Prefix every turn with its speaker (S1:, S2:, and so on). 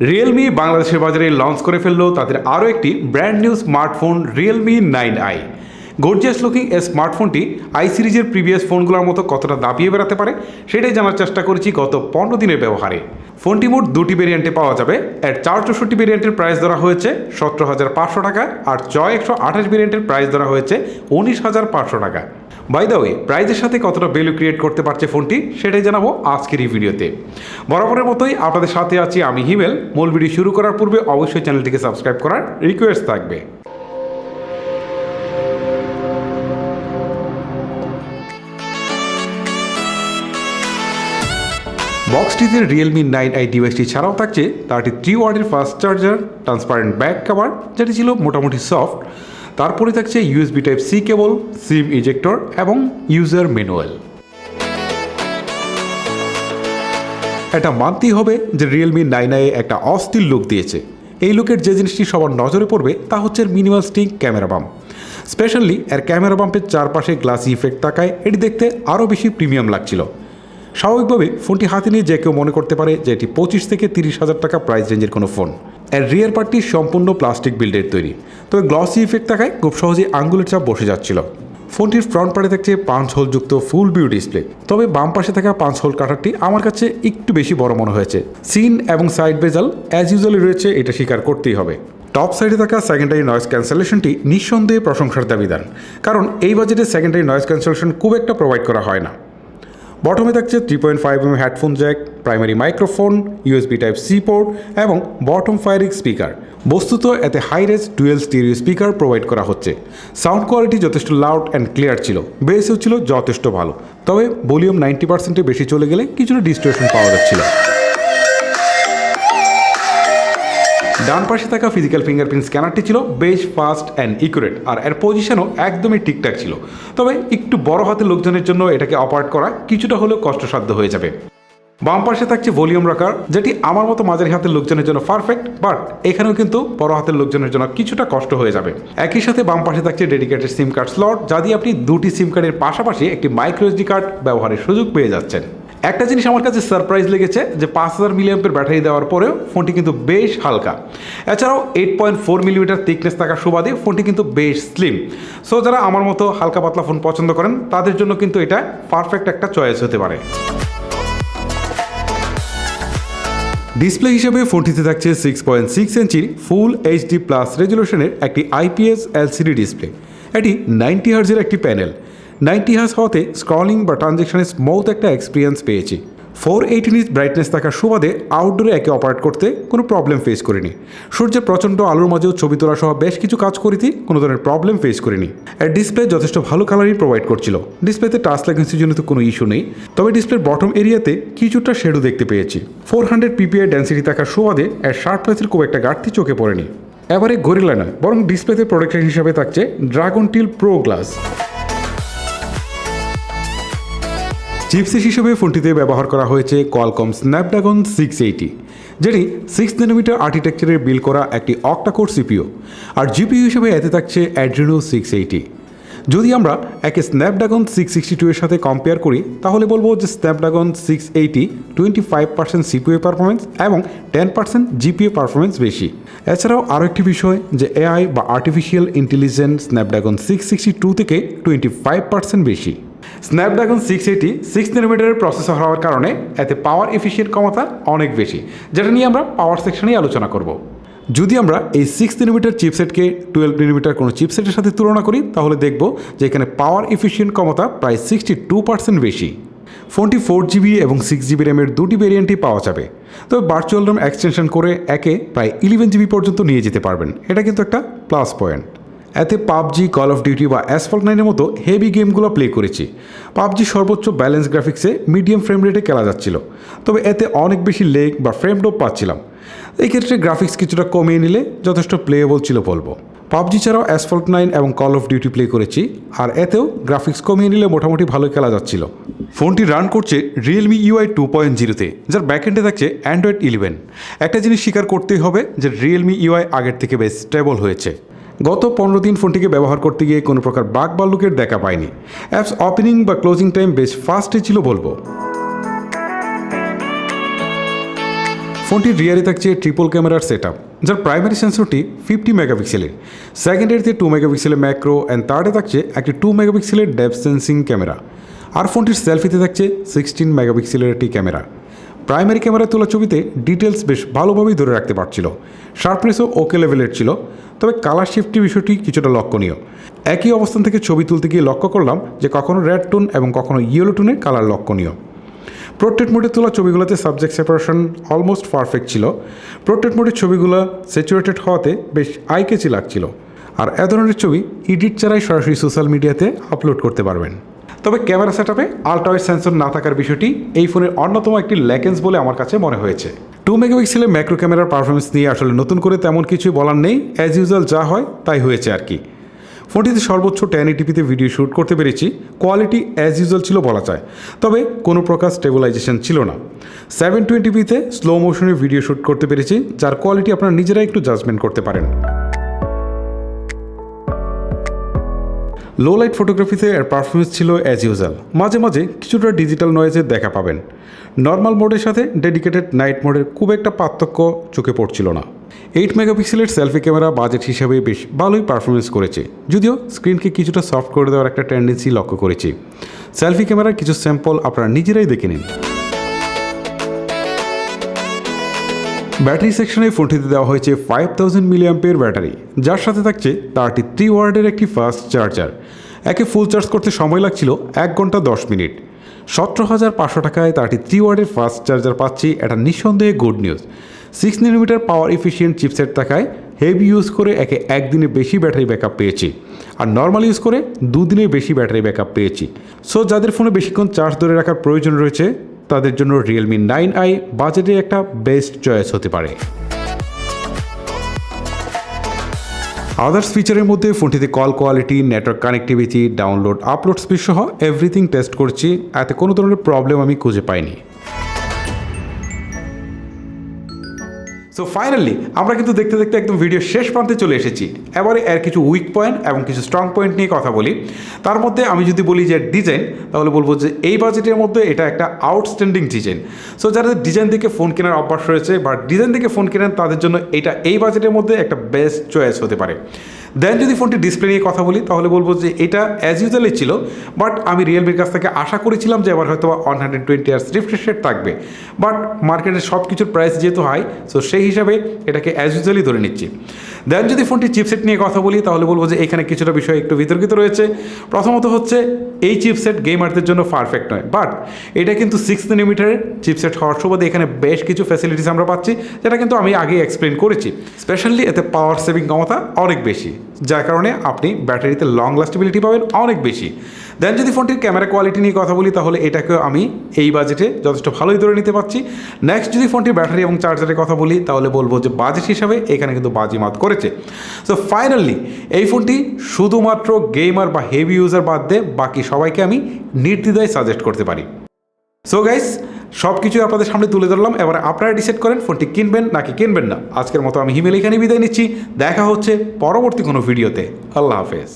S1: Realme বাংলাদেশের বাজারে launch করে ফেললো তাদের আরও একটি brand new smartphone Realme 9i। Gorgeous looking এই স্মার্টফোনটি আই সিরিজের প্রিভিয়াস ফোনগুলোর মতো কতটা দাপিয়ে বেড়াতে পারে সেটাই জানার চেষ্টা করেছি গত 15 দিনের ব্যবহারে। ফোনটি মোট দুটি ভেরিয়েন্টে পাওয়া যাবে। এর 464 ভেরিয়েন্টের প্রাইস ধরা হয়েছে 17,500 টাকা, আর 128 ভেরিয়েন্টের প্রাইস ধরা হয়েছে 19,500 টাকা। বাই দ্য ওয়ে, প্রাইজের সাথে কতটা ভ্যালু ক্রিয়েট করতে পারছে ফোনটি সেটাই জানাবো আজকের এই ভিডিওতে। বরাবরের মতোই আপনাদের সাথে আছি আমি হিমেল। মূল ভিডিও শুরু করার পূর্বে অবশ্যই চ্যানেলটিকে সাবস্ক্রাইব করার রিকোয়েস্ট থাকবে। বক্সটিতে রিয়েলমি 9i ডিভাইসটি ছাড়াও থাকছে 33 ওয়াটের fast charger, transparent back cover যেটি ছিল মোটামুটি সফট, তারপরে থাকছে USB type C cable, SIM ejector এবং ইউজার ম্যানুয়াল। এটা মানতেই হবে যে রিয়েলমি 9i একটা অস্থির লুক দিয়েছে। এই লুকের যে জিনিসটি সবার নজরে পড়বে তা হচ্ছে মিনিমালিস্টিক ক্যামেরা বাম্প। স্পেশালি এর ক্যামেরা বাম্পের চারপাশে গ্লাসি ইফেক্ট থাকায় এটি দেখতে আরও বেশি প্রিমিয়াম লাগছিল। স্বাভাবিকভাবে ফোনটি হাতে নিয়ে যে কেউ মনে করতে পারে যে এটি 25 থেকে 30,000 টাকা প্রাইস রেঞ্জের কোনো ফোন। এর রিয়ার পার্টটি সম্পূর্ণ প্লাস্টিক বিল্ডের তৈরি, তবে গ্লসি ইফেক্ট থাকায় খুব সহজেই আঙ্গুলের চাপ বসে যাচ্ছিল। ফোনটির ফ্রন্ট পার্টে থাকছে 5 হোলযুক্ত ফুল ভিউ ডিসপ্লে, তবে বাম পাশে থাকা 5 হোল কাটারটি আমার কাছে একটু বেশি বড় মনে হয়েছে। সিন এবং সাইড বেজাল অ্যাজ ইউজুয়ালি রয়েছে, এটা স্বীকার করতেই হবে। টপ সাইডে থাকা সেকেন্ডারি নয়েজ ক্যান্সেলেশনটি নিঃসন্দেহে প্রশংসার দাবিদার, কারণ এই বাজেটে সেকেন্ডারি নয়েজ ক্যান্সেলেশন খুব একটা প্রোভাইড করা হয় না। বটমে থাকছে 3.5mm headphone jack, primary microphone, USB type C port এবং বটম ফায়ারিং স্পিকার। বস্তুত এতে high res dual stereo speaker provide করা হচ্ছে। সাউন্ড কোয়ালিটি যথেষ্ট লাউড অ্যান্ড ক্লিয়ার ছিল, বেসও ছিল যথেষ্ট ভালো, তবে ভলিউম 90%-এর বেশি চলে গেলে কিছুটা ডিস্টরশন পাওয়া যাচ্ছিল। ডান পাশে থাকা ফিজিক্যাল ফিঙ্গারপ্রিন্ট স্ক্যানারটি ছিল বেশ ফাস্ট অ্যান্ড ইকুরেট, আর এর পজিশনও একদমই ঠিকঠাক ছিল, তবে একটু বড় হাতের লোকজনের জন্য এটাকে অপারেট করা কিছুটা হলেও কষ্টসাধ্য হয়ে যাবে। বাম পাশে থাকছে ভলিউম রাখার, যেটি আমার মতো মাঝারি হাতের লোকজনের জন্য পারফেক্ট, বাট এখানেও কিন্তু বড় হাতের লোকজনের জন্য কিছুটা কষ্ট হয়ে যাবে। একই সাথে বাম পাশে থাকছে ডেডিকেটেড সিম কার্ড স্লট, যা দিয়ে আপনি দুটি সিম কার্ডের পাশাপাশি একটি মাইক্রো এসডি কার্ড ব্যবহারের সুযোগ পেয়ে যাচ্ছেন। একটা জিনিস আমার কাছে সারপ্রাইজ লেগেছে যে 5000 মিলিঅ্যাম্পের ব্যাটারি দেওয়ার পরেও ফোনটি কিন্তু বেশ হালকা। এছাড়াও 8.4 মিলিমিটার থিকনেস থাকার সুবাদে ফোনটি কিন্তু বেশ স্লিম। সো যারা আমার মতো হালকা পাতলা ফোন পছন্দ করেন তাদের জন্য কিন্তু এটা পারফেক্ট একটা চয়েস হতে পারে। ডিসপ্লে হিসেবে ফোনটিতে থাকছে 6.6 ইঞ্চির ফুল এইচডি প্লাস রেজলিউশনের একটি আইপিএস এলসিডি ডিসপ্লে। এটি 90 হার্জের একটি প্যানেল। 90 হার্জ হওয়াতে স্ক্রলিং বা ট্রানজ্যাকশনের স্মুথ একটা এক্সপিরিয়েন্স পেয়েছি। 480 নিট ব্রাইটনেস থাকার সুবাদে আউটডোরে একে অপারেট করতে কোনো প্রবলেম ফেস করিনি। সূর্যের প্রচণ্ড আলোর মাঝেও ছবি তোলা সহ বেশ কিছু কাজ করিতে কোনো ধরনের প্রবলেম ফেস করিনি। এর ডিসপ্লে যথেষ্ট ভালো কালারই প্রোভাইড করছিল। ডিসপ্লেতে টাচ ল্যাগেন্সির জন্য তো কোনো ইস্যু নেই, তবে ডিসপ্লের বটম এরিয়াতে কিছুটা শেডো দেখতে পেয়েছি। 400 ppi ডেন্সিটি থাকার সুবাদে এর শার্পনেসের খুব একটা ঘাটতি চোখে পড়েনি। এবারে গরিলা নয়, বরং ডিসপ্লেতে প্রোটেকশন হিসাবে থাকছে dragon till pro glass. Chipset হিসেবে ফোনটিতে ব্যবহার করা হয়েছে কোয়ালকম স্ন্যাপড্রাগন 680, যেটি 6 ন্যানোমিটার আর্কিটেকচারের বিল্ড করা একটি অক্টাকোর সিপিইউ, আর জিপিইউ হিসেবে এতে থাকছে অ্যাড্রিনো 680। যদি আমরা একে স্ন্যাপড্রাগন 662 এর সাথে কম্পেয়ার করি তাহলে বলবো যে স্ন্যাপড্রাগন 680 25% সিপিইউ পারফরমেন্স এবং 10% জিপিইউ পারফরমেন্স বেশি। এছাড়াও আরও একটি বিষয় যে এআই বা আর্টিফিশিয়াল ইন্টেলিজেন্স স্ন্যাপড্রাগন 662 থেকে 25% বেশি। স্ন্যাপড্রাগন 680 6 ন্যানোমিটারের প্রসেসর হওয়ার কারণে এতে পাওয়ার এফিশিয়েন্ট ক্ষমতা অনেক বেশি, যেটা নিয়ে আমরা পাওয়ার সেকশনেই আলোচনা করব। যদি আমরা এই 6 ন্যানোমিটার চিপসেটকে 12 ন্যানোমিটার কোনো চিপসেটের সাথে তুলনা করি তাহলে দেখব যে এখানে পাওয়ার এফিশিয়েন্ট ক্ষমতা প্রায় 62% বেশি। ফোনটি 4GB এবং 6GB র্যামের দুটি ভেরিয়েন্টই পাওয়া যাবে, তবে ভার্চুয়াল র্যাম এক্সটেনশন করে একে প্রায় 11GB পর্যন্ত নিয়ে যেতে পারবেন। এটা কিন্তু একটা প্লাস পয়েন্ট। এতে পাবজি, কল অফ ডিউটি বা অ্যাসফল্ট 9-এর মতো হেভি গেমগুলো প্লে করেছি। পাবজি সর্বোচ্চ ব্যালেন্স গ্রাফিক্সে মিডিয়াম ফ্রেম রেটে খেলা যাচ্ছিল, তবে এতে অনেক বেশি লেগ বা ফ্রেম ড্রপ পাচ্ছিলাম। এই ক্ষেত্রে গ্রাফিক্স কিছুটা কমিয়ে নিলে যথেষ্ট প্লেয়েবল ছিল বলবো। পাবজি ছাড়াও অ্যাসফল্ট 9 এবং কল অফ ডিউটি প্লে করেছি, আর এতেও গ্রাফিক্স কমিয়ে নিলে মোটামুটি ভালোই খেলা যাচ্ছিল। ফোনটি রান করছে রিয়েলমি ইউআই 2.0-তে, যার ব্যাকএন্ডে থাকছে অ্যান্ড্রয়েড 11। একটা জিনিস স্বীকার করতেই হবে যে রিয়েলমি ইউআই আগের থেকে বেশ স্টেবল হয়েছে। গত 15 দিন ফোনটিকে ব্যবহার করতে গিয়ে কোনো প্রকার বাগ বা লুকের দেখা পাইনি। অ্যাপস ওপেনিং বা ক্লোজিং টাইম বেশ ফাস্টই ছিল বলবো। ফোনটির রিয়ারে থাকছে ট্রিপল ক্যামেরার সেটআপ, যার প্রাইমারি সেন্সরটি 50 মেগাপিক্সেলের, সেকেন্ডারিতে 2 মেগাপিক্সেলের ম্যাক্রো অ্যান্ড থার্ডে থাকছে একটি 2 মেগাপিক্সেলের ডেপথ সেন্সিং ক্যামেরা। আর ফোনটির সেলফিতে থাকছে 16 মেগাপিক্সেলের একটি ক্যামেরা। প্রাইমারি ক্যামেরায় তোলা ছবিতে ডিটেলস বেশ ভালোভাবেই ধরে রাখতে পারছিল, শার্পনেসও ওকে লেভেলের ছিল, তবে কালার শিফটি বিষয়টি কিছুটা লক্ষণীয়। একই অবস্থান থেকে ছবি তুলতে গিয়ে লক্ষ্য করলাম যে কখনো রেড টোন এবং কখনো ইয়েলো টোনের কালার লক্ষণীয়। পোর্ট্রেট মোডে তোলা ছবিগুলোতে সাবজেক্ট সেপারেশন অলমোস্ট পারফেক্ট ছিল। পোর্ট্রেট মোডের ছবিগুলো স্যাচুরেটেড হওয়াতে বেশ আইকেচি লাগছিল। আর এ ধরনের ছবি এডিট ছাড়াই সরাসরি সোশ্যাল মিডিয়াতে আপলোড করতে পারবেন। তবে ক্যামেরা সেটআপে আল্ট্রা ওয়াইড সেন্সর না থাকার বিষয়টি এই ফোনের অন্যতম একটি ল্যাকেন্স বলে আমার কাছে মনে হয়েছে। 2 মেগাপিক্সেলের ম্যাক্রো ক্যামেরার পারফরমেন্স নিয়ে আসলে নতুন করে তেমন কিছুই বলার নেই, অ্যাজ ইউজুয়াল যা হয় তাই হয়েছে আর কি। ফোনটিতে সর্বোচ্চ 1080p ভিডিও শ্যুট করতে পেরেছি, কোয়ালিটি অ্যাজ ইউজুয়াল ছিল বলা যায়, তবে কোনো প্রকার স্টেবিলাইজেশন ছিল না। 720p স্লো মোশনে ভিডিও শ্যুট করতে পেরেছি, যার কোয়ালিটি আপনারা নিজেরাই একটু জাজমেন্ট করতে পারেন। লো লাইট ফটোগ্রাফিতে এর পারফরমেন্স ছিল অ্যাজ ইউজুয়াল, মাঝে মাঝে কিছুটা ডিজিটাল নয়েজের দেখা পাবেন। নর্মাল মোডের সাথে ডেডিকেটেড নাইট মোডের খুব একটা পার্থক্য চোখে পড়ছিল না। 8 মেগাপিক্সেলের সেলফি ক্যামেরা বাজেট হিসাবে বেশ ভালোই পারফরমেন্স করেছে, যদিও স্ক্রিনকে কিছুটা সফট করে দেওয়ার একটা টেন্ডেন্সি লক্ষ্য করেছি। সেলফি ক্যামেরার কিছু স্যাম্পল আপনারা নিজেরাই দেখে নিন। ব্যাটারি সেকশনে ফোনটিতে দেওয়া হয়েছে 5000 মিলিঅ্যাম্পিয়ার ব্যাটারি, যার সাথে থাকছে 33 ওয়াটের একটি ফাস্ট চার্জার। একে ফুল চার্জ করতে সময় লাগছিল 1 ঘন্টা 10 মিনিট। 17,500 টাকায় 33 ওয়াটের ফাস্ট চার্জার পাচ্ছি, এটা নিঃসন্দেহে গুড নিউজ। 6 nm পাওয়ার এফিশিয়েন্ট চিপসেট থাকায় হেভি ইউজ করে একে একদিনে বেশি ব্যাটারি ব্যাকআপ পেয়েছি, আর নর্মাল ইউজ করে 2 দিনের বেশি ব্যাটারি ব্যাকআপ পেয়েছি। সো যাদের ফোনে বেশিক্ষণ চার্জ ধরে রাখার প্রয়োজন রয়েছে তাদের জন্য Realme 9i বাজেটে একটা বেস্ট চয়েস হতে পারে। আদার্স ফিচারের মধ্যে ফোনটিতে call quality, network connectivity, download upload speed সহ এভরিথিং টেস্ট করছি, এতে কোনো ধরনের প্রবলেম আমি খুঁজে পাইনি। সো ফাইনালি আমরা কিন্তু দেখতে দেখতে একদম ভিডিও শেষ প্রান্তে চলে এসেছি। এবারে এর কিছু উইক পয়েন্ট এবং কিছু স্ট্রং পয়েন্ট নিয়ে কথা বলি। তার মধ্যে আমি যদি বলি যে ডিজাইন, তাহলে বলবো যে এই বাজেটের মধ্যে এটা একটা আউটস্ট্যান্ডিং ডিজাইন। সো যারা ডিজাইন থেকে ফোন কেনার অভ্যাস রয়েছে বা ডিজাইন থেকে ফোন কেনেন তাদের জন্য এটা এই বাজেটের মধ্যে একটা বেস্ট চয়েস হতে পারে। দেন যদি ফোনটি ডিসপ্লে নিয়ে কথা বলি তাহলে বলবো যে এটা অ্যাজ ইউজুয়ালি ছিল, বাট আমি রিয়েলমির কাছ থেকে আশা করেছিলাম যে এবার হয়তো 120 Hz রিফ্রেশ রেট থাকবে, বাট মার্কেটের সব কিছুর প্রাইস যেহেতু হাই, সো সেই হিসাবে এটাকে অ্যাজ ইউজুয়ালি ধরে নিচ্ছি। দেন যদি ফোনটি চিপসেট নিয়ে কথা বলি তাহলে বলবো যে এখানে কিছুটা বিষয় একটু বিতর্কিত রয়েছে। প্রথমত হচ্ছে এই চিপসেট গেমারদের জন্য পারফেক্ট নয়, বাট এটা কিন্তু 6 nm চিপসেট হওয়ার সুবাদে এখানে বেশ কিছু ফ্যাসিলিটিস আমরা পাচ্ছি, যেটা কিন্তু আমি আগে এক্সপ্লেন করেছি। স্পেশালি এতে পাওয়ার সেভিং ক্ষমতা অনেক বেশি, যার কারণে আপনি ব্যাটারিতে লং লাস্টেবিলিটি পাবেন অনেক বেশি। দেন যদি ফোনটির ক্যামেরা কোয়ালিটি নিয়ে কথা বলি তাহলে এটাকেও আমি এই বাজেটে যথেষ্ট ভালোই ধরে নিতে পারছি। নেক্সট যদি ফোনটির ব্যাটারি এবং চার্জারের কথা বলি তাহলে বলবো যে বাজেট হিসাবে এখানে কিন্তু বাজিমাত করেছে। সো ফাইনালি এই ফোনটি শুধুমাত্র গেমার বা হেভি ইউজার বাদ দিয়ে বাকি সবাইকে আমি নির্দ্বিধায় সাজেস্ট করতে পারি। সো গাইস, সব কিছুই আপনাদের সামনে তুলে ধরলাম, এবার আপনারা ডিসাইড করেন ফোনটি কিনবেন নাকি কিনবেন না। আজকের মতো আমি হিমেল এখানে বিদায় নিচ্ছি, দেখা হচ্ছে পরবর্তী কোনো ভিডিওতে। আল্লাহ হাফেজ।